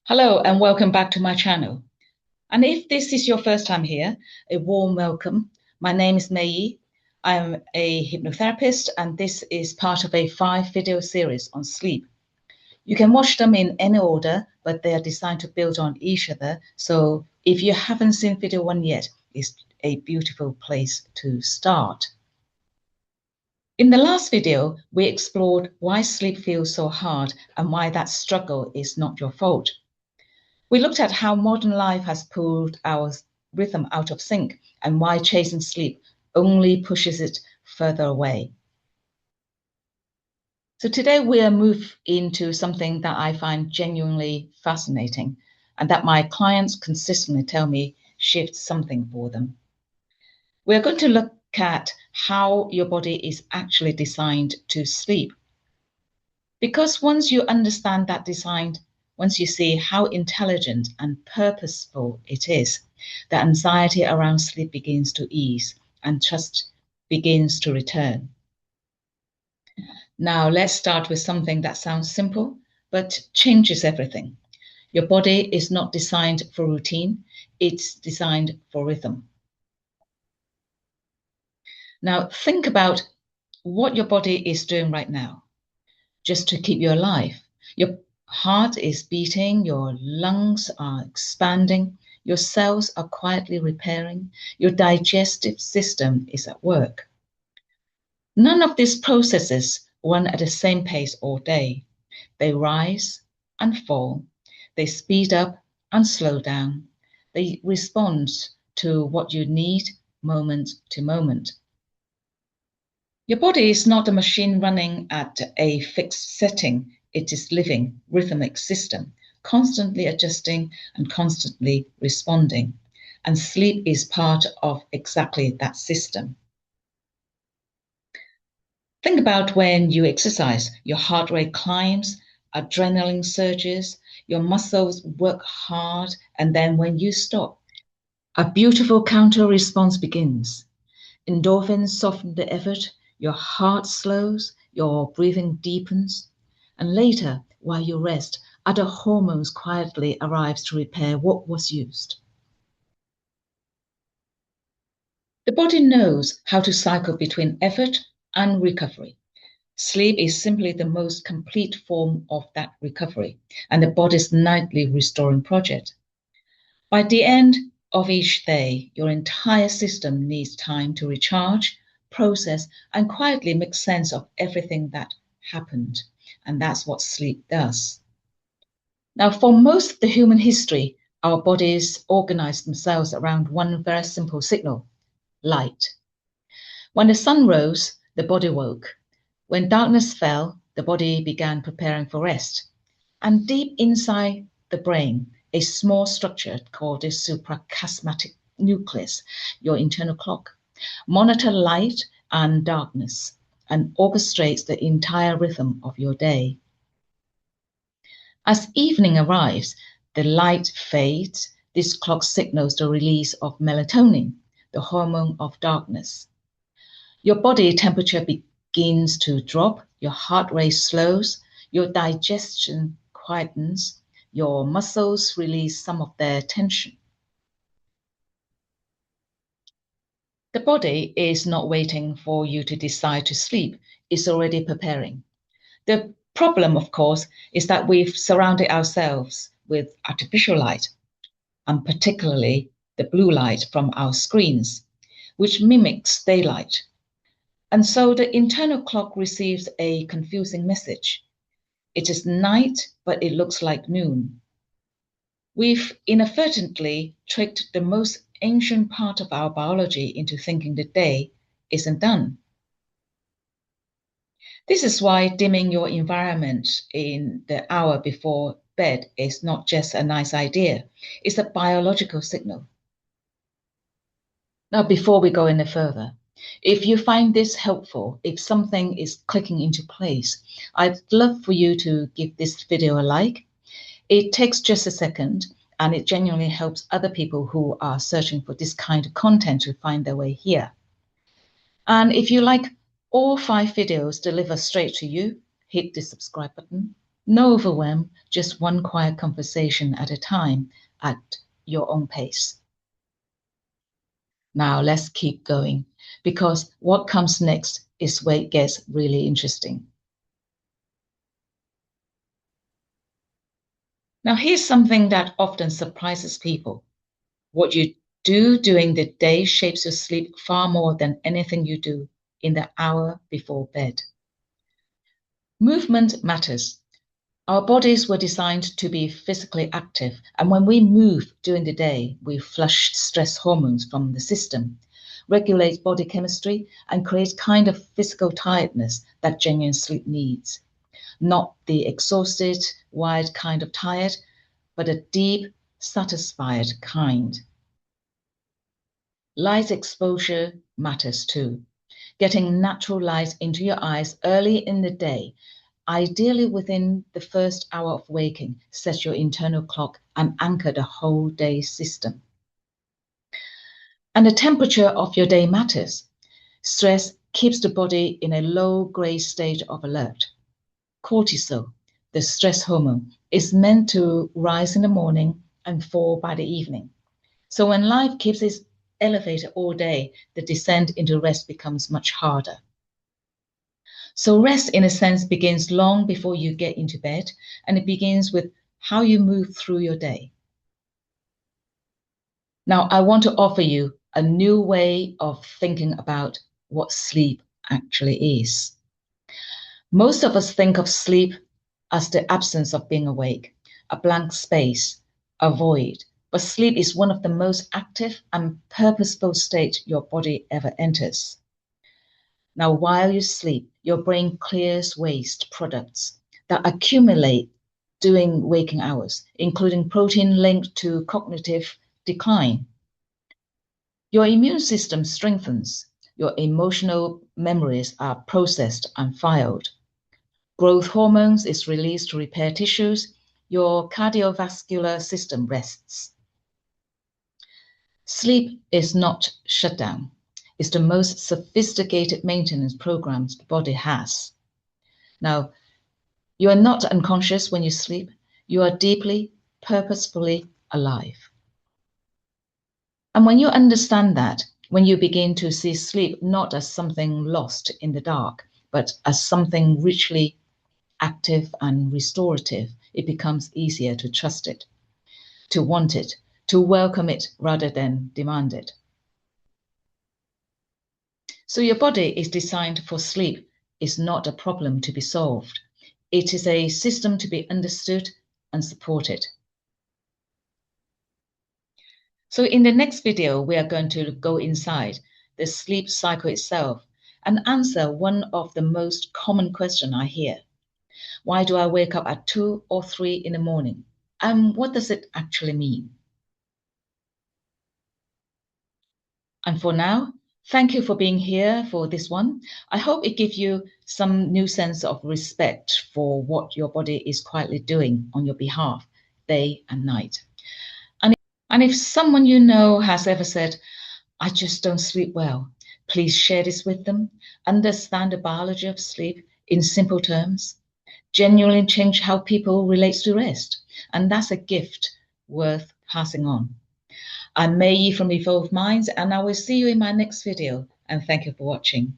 Hello and welcome back to my channel. And if this is your first time here, a warm welcome. My name is Mei Yee. I am a hypnotherapist and this is part of a 5-video series on sleep. You can watch them in any order, but they are designed to build on each other. So if you haven't seen video 1 yet, it's a beautiful place to start. In the last video, we explored why sleep feels so hard and why that struggle is not your fault. We looked at how modern life has pulled our rhythm out of sync and why chasing sleep only pushes it further away. So today we'll move into something that I find genuinely fascinating and that my clients consistently tell me shifts something for them. We're going to look at how your body is actually designed to sleep. Because once you understand that design, once you see how intelligent and purposeful it is, the anxiety around sleep begins to ease and trust begins to return. Now, let's start with something that sounds simple, but changes everything. Your body is not designed for routine, it's designed for rhythm. Now, think about what your body is doing right now, just to keep you alive. Your heart is beating, your lungs are expanding, your cells are quietly repairing, your digestive system is at work. None of these processes run at the same pace all day. They rise and fall, they speed up and slow down, they respond to what you need moment to moment. Your body is not a machine running at a fixed setting. It is a living, rhythmic system, constantly adjusting and constantly responding. And sleep is part of exactly that system. Think about when you exercise, your heart rate climbs, adrenaline surges, your muscles work hard, and then when you stop, a beautiful counter response begins. Endorphins soften the effort, your heart slows, your breathing deepens, and later, while you rest, other hormones quietly arrive to repair what was used. The body knows how to cycle between effort and recovery. Sleep is simply the most complete form of that recovery and the body's nightly restoring project. By the end of each day, your entire system needs time to recharge, process, and quietly make sense of everything that happened. And that's what sleep does. Now, for most of the human history, our bodies organized themselves around one very simple signal: light. When the sun rose, the body woke. When darkness fell, the body began preparing for rest. And deep inside the brain, a small structure called the suprachiasmatic nucleus, your internal clock, monitors light and darkness and orchestrates the entire rhythm of your day. As evening arrives, the light fades. This clock signals the release of melatonin, the hormone of darkness. Your body temperature begins to drop, your heart rate slows, your digestion quietens, your muscles release some of their tension. The body is not waiting for you to decide to sleep, it's already preparing. The problem, of course, is that we've surrounded ourselves with artificial light, and particularly the blue light from our screens, which mimics daylight. And so the internal clock receives a confusing message. It is night, but it looks like noon. We've inadvertently tricked the most ancient part of our biology into thinking the day isn't done. This is why dimming your environment in the hour before bed is not just a nice idea, it's a biological signal. Now, before we go any further, if you find this helpful, if something is clicking into place, I'd love for you to give this video a like. It takes just a second and it genuinely helps other people who are searching for this kind of content to find their way here. And if you like all 5 videos delivered straight to you, hit the subscribe button. No overwhelm, just one quiet conversation at a time at your own pace. Now let's keep going, because what comes next is where it gets really interesting. Now, here's something that often surprises people. What you do during the day shapes your sleep far more than anything you do in the hour before bed. Movement matters. Our bodies were designed to be physically active, and when we move during the day, we flush stress hormones from the system, regulate body chemistry, and create kind of physical tiredness that genuine sleep needs. Not the exhausted, wired kind of tired, but a deep, satisfied kind. Light exposure matters too. Getting natural light into your eyes early in the day, ideally within the first hour of waking, sets your internal clock and anchor the whole day system. And the temperature of your day matters. Stress keeps the body in a low-grade state of alert. Cortisol, the stress hormone, is meant to rise in the morning and fall by the evening. So when life keeps it elevated all day, the descent into rest becomes much harder. So rest, in a sense, begins long before you get into bed, and it begins with how you move through your day. Now, I want to offer you a new way of thinking about what sleep actually is. Most of us think of sleep as the absence of being awake, a blank space, a void. But sleep is one of the most active and purposeful states your body ever enters. Now, while you sleep, your brain clears waste products that accumulate during waking hours, including protein linked to cognitive decline. Your immune system strengthens. Your emotional memories are processed and filed. Growth hormones is released to repair tissues. Your cardiovascular system rests. Sleep is not shutdown. It's the most sophisticated maintenance programs the body has. Now, you are not unconscious when you sleep. You are deeply, purposefully alive. And when you understand that, when you begin to see sleep not as something lost in the dark, but as something richly active and restorative, it becomes easier to trust it, to want it, to welcome it rather than demand it. So your body is designed for sleep. It's not a problem to be solved. It is a system to be understood and supported. So in the next video, we are going to go inside the sleep cycle itself and answer one of the most common questions I hear. Why do I wake up at 2 or 3 in the morning? And what does it actually mean? And for now, thank you for being here for this one. I hope it gives you some new sense of respect for what your body is quietly doing on your behalf, day and night. And if someone you know has ever said, I just don't sleep well, please share this with them. Understand the biology of sleep in simple terms. Genuinely change how people relate to rest. And that's a gift worth passing on. I'm Mei Yee from Evolved Minds, and I will see you in my next video. And thank you for watching.